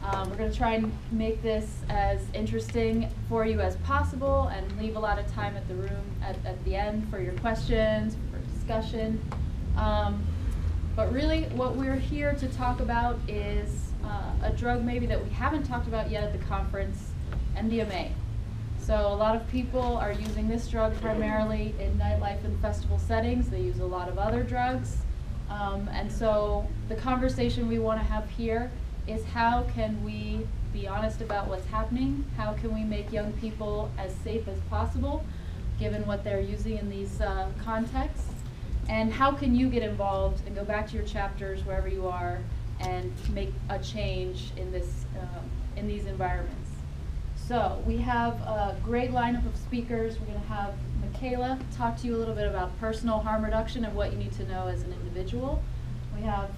We're going to try and make this as interesting for you as possible and leave a lot of time at the end for your questions, for discussion. But really what we're here to talk about is a drug maybe that we haven't talked about yet at the conference, MDMA. So a lot of people are using this drug primarily in nightlife and festival settings. They use a lot of other drugs. And so the conversation we want to have here is how can we be honest about what's happening? How can we make young people as safe as possible, given what they're using in these contexts? And how can you get involved and go back to your chapters wherever you are and make a change in this in these environments? So we have a great lineup of speakers. We're going to have Michaela talk to you a little bit about personal harm reduction and what you need to know as an individual. We have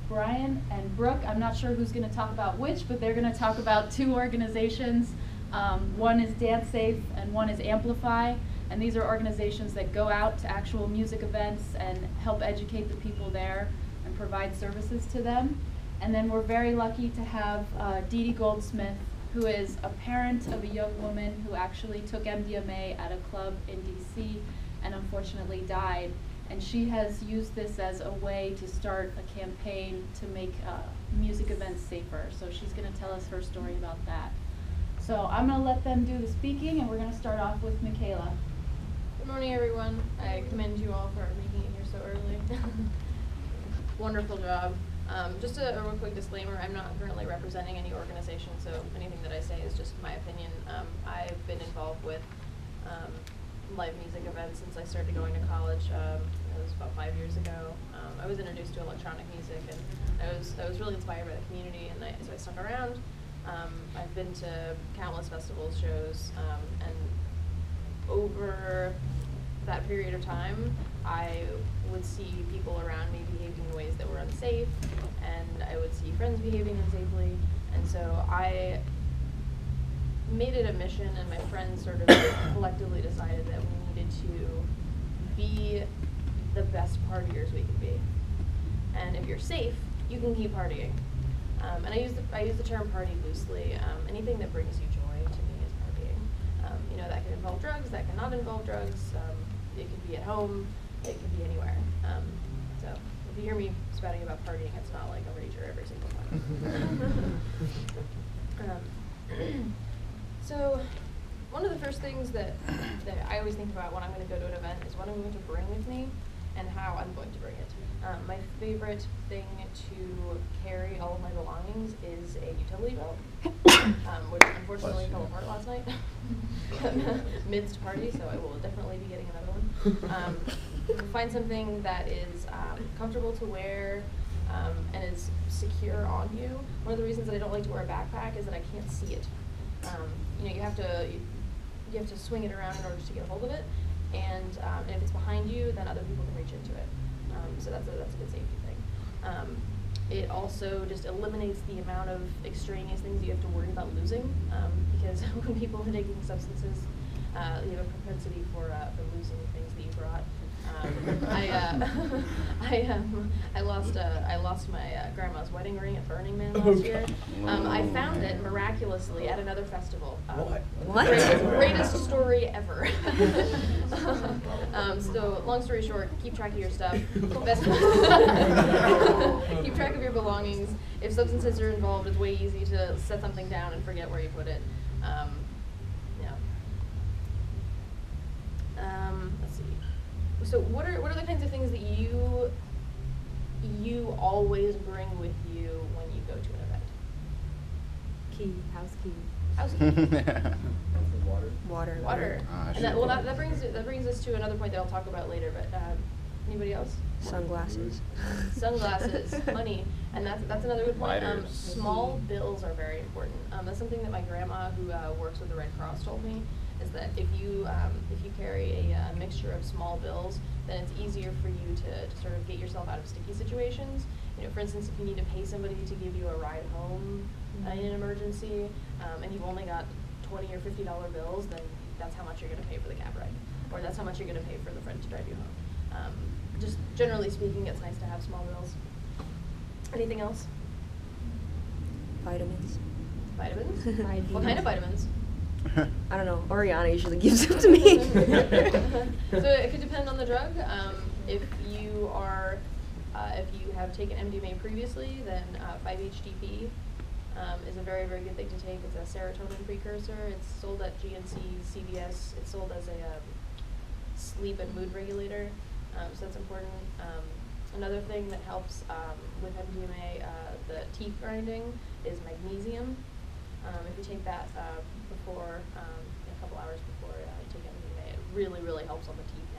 Brian and Brooke. I'm not sure who's going to talk about which, but they're going to talk about two organizations. One is Dance Safe and one is Amplify. And these are organizations that go out to actual music events and help educate the people there and provide services to them. And then we're very lucky to have Dee Dee Goldsmith, who is a parent of a young woman who actually took MDMA at a club in DC and unfortunately died. And she has used this as a way to start a campaign to make music events safer. So she's going to tell us her story about that. So I'm going to let them do the speaking, and we're going to start off with Michaela. Good morning, everyone. I commend you all for making it here so early. Wonderful job. Just a real quick disclaimer, I'm not currently representing any organization, so anything that I say is just my opinion. I've been involved with live music events since I started going to college. It was about 5 years ago. I was introduced to electronic music, and I was really inspired by the community, and so I stuck around. I've been to countless festivals, shows, and over that period of time, I would see people around me behaving in ways that were unsafe, and I would see friends behaving unsafely, and so I made it a mission, and my friends sort of collectively decided that we needed to be the best partiers we could be. And if you're safe, you can keep partying. And I use the term party loosely. Anything that brings you joy to me is partying. You know, that can involve drugs, that cannot involve drugs. It could be at home, it could be anywhere. So if you hear me spouting about partying, it's not like a rager every single time. So one of the first things that I always think about when I'm going to go to an event is what I'm going to bring with me and how I'm going to bring it. My favorite thing to carry all of my belongings is a utility belt, which unfortunately fell apart last night midst party, so I will definitely be getting another one. Find something that is comfortable to wear and is secure on you. One of the reasons that I don't like to wear a backpack is that I can't see it. You know, you have to swing it around in order to get a hold of it, and if it's behind you, then other people can reach into it. So that's a good safety thing. It also just eliminates the amount of extraneous things you have to worry about losing, because when people are taking substances, you have a propensity for losing things that you brought. I lost my grandma's wedding ring at Burning Man last year. I found it miraculously at another festival. What? Greatest story ever. So long story short, keep track of your stuff. Keep track of your belongings. If substances are involved, it's way easy to set something down and forget where you put it. Let's see. So what are the kinds of things that you always bring with you when you go to an event? Key, house key. House key. Water. Water. And that brings us to another point that I'll talk about later. But anybody else? Sunglasses. Sunglasses, money, and that's another good point. Lighters. Small bills are very important. That's something that my grandma, who works with the Red Cross, told me, is that if you carry a mixture of small bills, then it's easier for you to sort of get yourself out of sticky situations. You know, for instance, if you need to pay somebody to give you a ride home in an emergency, and you've only got $20 or $50 bills, then that's how much you're going to pay for the cab ride, or that's how much you're going to pay for the friend to drive you home. Just generally speaking, it's nice to have small bills. Anything else? Vitamins. Vitamins? Vitamins. What kind of vitamins? I don't know. Oriana usually gives them to me. So it could depend on the drug. If you are, if you have taken MDMA previously, then 5-HTP is a very, very good thing to take. It's a serotonin precursor. It's sold at GNC, CVS. It's sold as a sleep and mood regulator, so that's important. Another thing that helps with MDMA, the teeth grinding, is magnesium. If you take that before, a couple hours before you take MDMA, it really, really helps on the teeth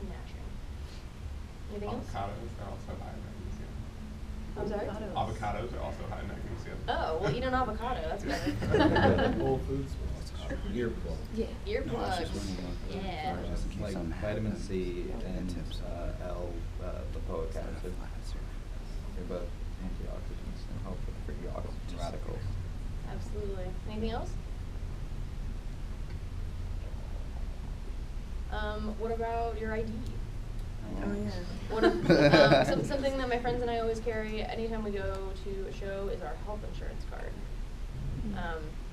gnashing. Anything else? Avocados are also high in magnesium. I'm sorry? Avocados are also high in magnesium. Oh, well, eat an avocado. That's better. Whole Foods, earplugs. Yeah. Earplugs. Yeah. Like vitamin C and L, lipoic acid. They're both antioxidants and help with free oxygen radicals. Absolutely. Anything else? What about your ID? Oh yeah. What something that my friends and I always carry anytime we go to a show is our health insurance card.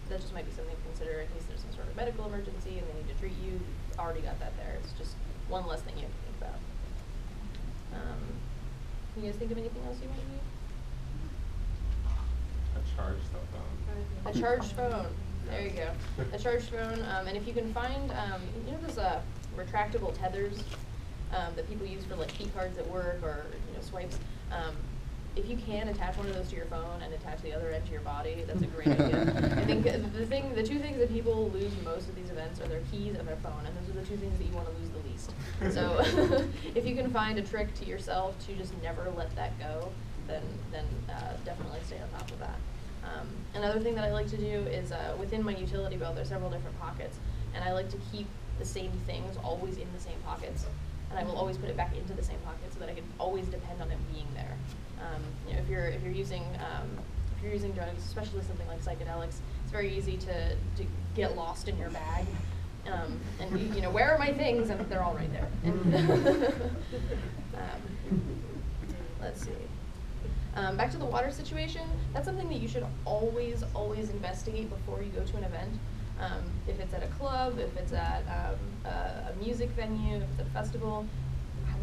That just might be something to consider in case there's some sort of medical emergency and they need to treat you. You've already got that there. It's just one less thing you have to think about. Can you guys think of anything else you might need? A charged cell phone. A charged phone. There you go. A charged phone. And if you can find, you know those retractable tethers that people use for like key cards at work or swipes. If you can attach one of those to your phone and attach the other end to your body, that's a great idea. I think the two things that people lose most at these events are their keys and their phone, and those are the two things that you want to lose the least. So if you can find a trick to yourself to just never let that go, then definitely stay on top of that. Another thing that I like to do is within my utility belt, there's several different pockets, and I like to keep the same things always in the same pockets, and I will always put it back into the same pocket so that I can always depend on it being there. If you're using drugs, especially something like psychedelics, it's very easy to get lost in your bag. And where are my things? And they're all right there. Let's see. Back to the water situation, that's something that you should always investigate before you go to an event. If it's at a club, if it's at a music venue, if it's at a festival,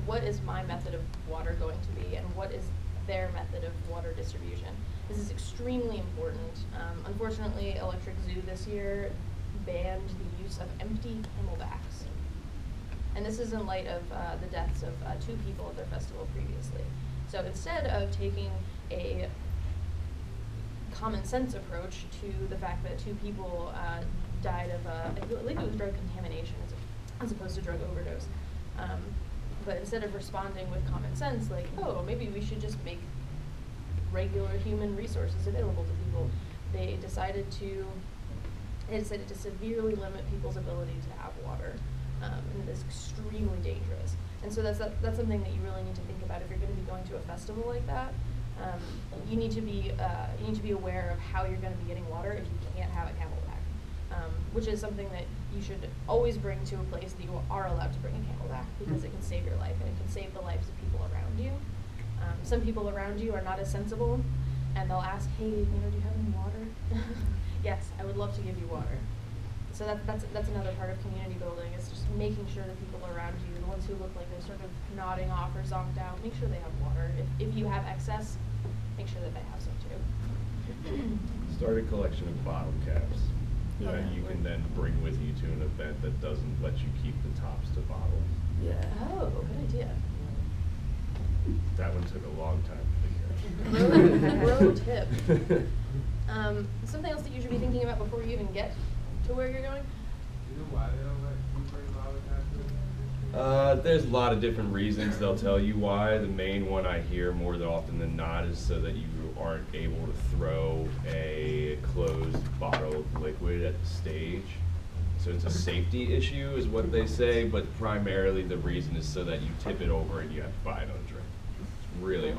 what is my method of water going to be and what is their method of water distribution? This is extremely important. Unfortunately, Electric Zoo this year banned the use of empty camelbacks. And this is in light of the deaths of 2 people at their festival previously. So instead of taking a common sense approach to the fact that 2 people died of, I believe it was drug contamination as opposed to drug overdose. But instead of responding with common sense, like, oh, maybe we should just make regular human resources available to people, they decided to severely limit people's ability to have water. And it is extremely dangerous. And so that's something that you really need to think about if you're going to be going to a festival like that. You need to be aware of how you're going to be getting water if you can't have a camelback, which is something that you should always bring to a place that you are allowed to bring a camelback because it can save your life and it can save the lives of people around you. Some people around you are not as sensible, and they'll ask, hey, do you have any water? Yes, I would love to give you water. So that's another part of community building, is just making sure that people around you, the ones who look like they're sort of nodding off or zonked out, make sure they have water. If you have excess, make sure that they have some too. Start a collection of bottle caps that you can then bring with you to an event that doesn't let you keep the tops to bottles. Yeah. Oh, good idea. That one took a long time to figure out. Pro tip. Something else that you should be thinking about before you even get to where you're going? You know why they don't let you bring bottle caps? There's a lot of different reasons they'll tell you why. The main one I hear more often than not is so that you aren't able to throw a closed bottle of liquid at the stage. So it's a safety issue is what they say, but primarily the reason is so that you tip it over and you have to buy another drink. It's really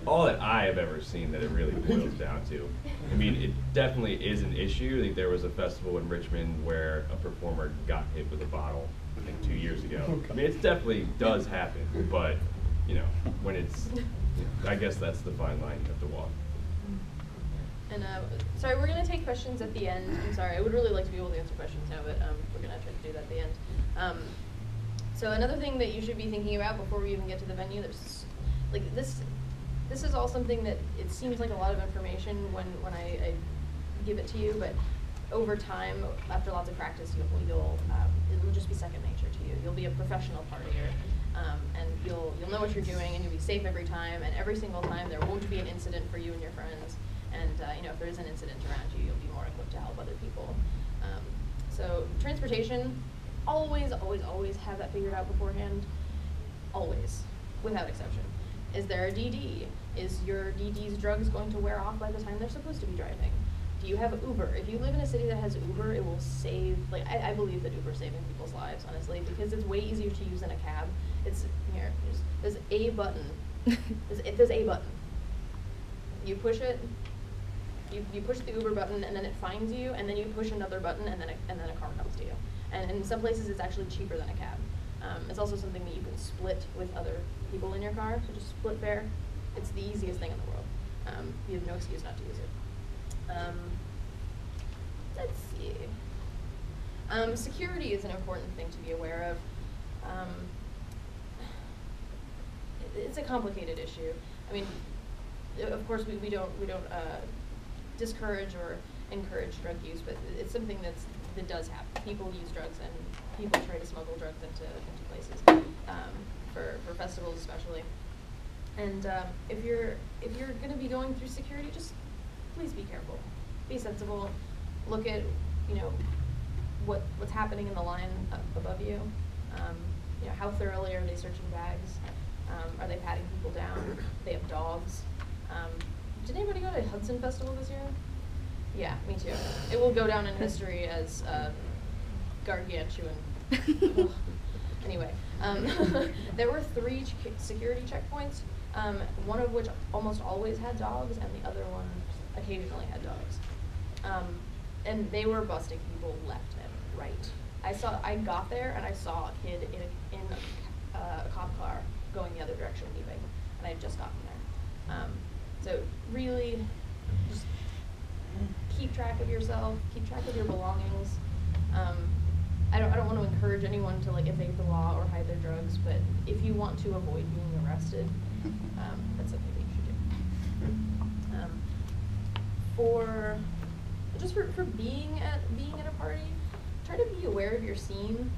all that I have ever seen that it really boils down to. I mean, it definitely is an issue. I think there was a festival in Richmond where a performer got hit with a bottle, I think 2 years ago. I mean, it definitely does happen, but when it's, I guess that's the fine line you have to walk. And sorry, we're gonna take questions at the end. I'm sorry, I would really like to be able to answer questions now, but we're gonna try to do that at the end. So another thing that you should be thinking about before we even get to the venue, there's like this is all something that it seems like a lot of information when I give it to you, but over time, after lots of practice, it'll just be second nature to you. You'll be a professional partier, and you'll know what you're doing, and you'll be safe every time. And every single time, there won't be an incident for you and your friends. And if there is an incident around you, you'll be more equipped to help other people. So transportation, always have that figured out beforehand. Always, without exception. Is there a DD? Is your DD's drugs going to wear off by the time they're supposed to be driving? Do you have Uber? If you live in a city that has Uber, it will save, like, I believe that Uber's saving people's lives, honestly, because it's way easier to use than a cab. It's, here, there's a button. There's a button. You push it, you push the Uber button, and then it finds you, and then you push another button, and then a car comes to you. And in some places, it's actually cheaper than a cab. It's also something that you can split with other people in your car, so just split fare. It's the easiest thing in the world. You have no excuse not to use it. Let's see. Security is an important thing to be aware of. It's a complicated issue. I mean, of course, we don't discourage or encourage drug use, but it's something that does happen. People use drugs, and people try to smuggle drugs into places for festivals especially. And if you're going to be going through security, just please be careful, be sensible. Look at what's happening in the line above you. How thoroughly are they searching bags? Are they patting people down? Do they have dogs? Did anybody go to Hudson Festival this year? Yeah, me too. It will go down in history as gargantuan. Anyway, there were 3 security checkpoints, one of which almost always had dogs, and the other one occasionally had dogs. And they were busting people left and right. I got there and I saw a kid in a cop car going the other direction leaving, and I had just gotten there. So really, just keep track of yourself, keep track of your belongings. I don't want to encourage anyone to evade the law or hide their drugs, but if you want to avoid being arrested, that's something that you should do. For being at a party, try to be aware of your scene.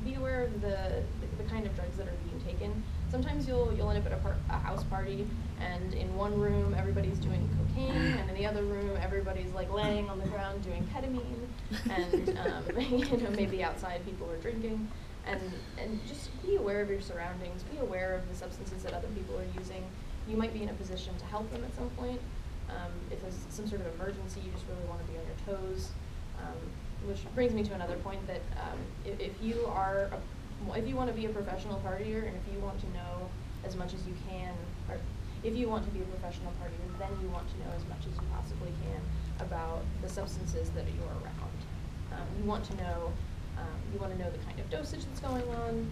Be aware of the kind of drugs that are being taken. Sometimes you'll end up at a house party, and in one room everybody's doing cocaine, and in the other room everybody's laying on the ground doing ketamine, and maybe outside people are drinking, and just be aware of your surroundings. Be aware of the substances that other people are using. You might be in a position to help them at some point. If there's some sort of emergency, you just really want to be on your toes. Which brings me to another point that if you want to be a professional partier, and if you want to know as much as you can, or if you want to be a professional partier, then you want to know as much as you possibly can about the substances that you're around. You want to know the kind of dosage that's going on.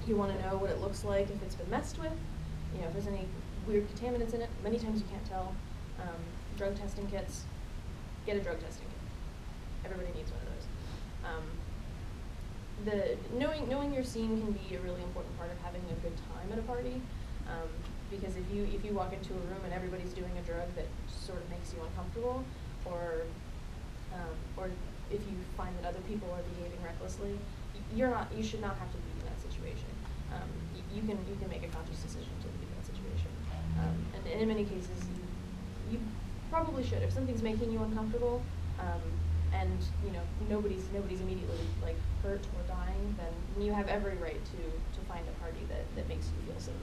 You want to know what it looks like if it's been messed with. If there's any weird contaminants in it. Many times you can't tell. Drug testing kits. Get a drug testing kit. Everybody needs one of those. Knowing your scene can be a really important part of having a good time at a party, because if you walk into a room and everybody's doing a drug that sort of makes you uncomfortable, or if you find that other people are behaving recklessly, you should not have to be in that situation. You can make a conscious decision to leave that situation, and in many cases you probably should. If something's making you uncomfortable, and nobody's immediately hurt or dying, then you have every right to find a party that makes you feel safe.